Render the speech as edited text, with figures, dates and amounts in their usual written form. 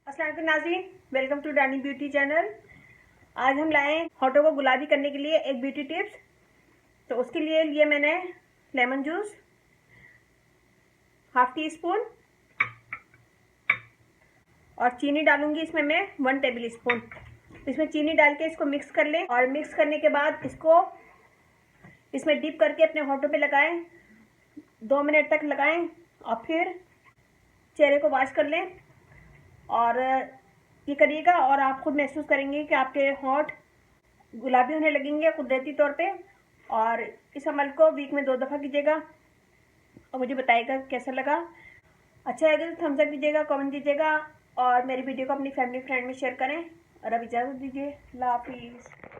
अस्सलाम वालेकुम नाज़रीन, welcome to Rani beauty channel. आज हम लाए होठों को गुलाबी करने के लिए एक ब्यूटी टिप्स। तो उसके लिए मैंने lemon juice half tea spoon और चीनी डालूंगी इसमें मैं 1 टेबल स्पून। इसमें चीनी डाल के इसको मिक्स कर लें और मिक्स करने के बाद इसको इसमें डिप करके अपने होठों पे लगाएं, 2 मिनट तक लगाएं और फिर चेहरे को वॉश कर लें। और ये करिएगा और आप खुद महसूस करेंगे कि आपके होंठ गुलाबी होने लगेंगे कुदरती तौर पे। और इस अमल को वीक में 2 दफ़ा कीजिएगा और मुझे बताइएगा कैसा लगा। अच्छा लगे तो थम्स अप दीजिएगा, कमेंट दीजिएगा और मेरी वीडियो को अपनी फैमिली फ्रेंड में शेयर करें। और अब इजाज़त दीजिए, अल्लाह हाफिज़।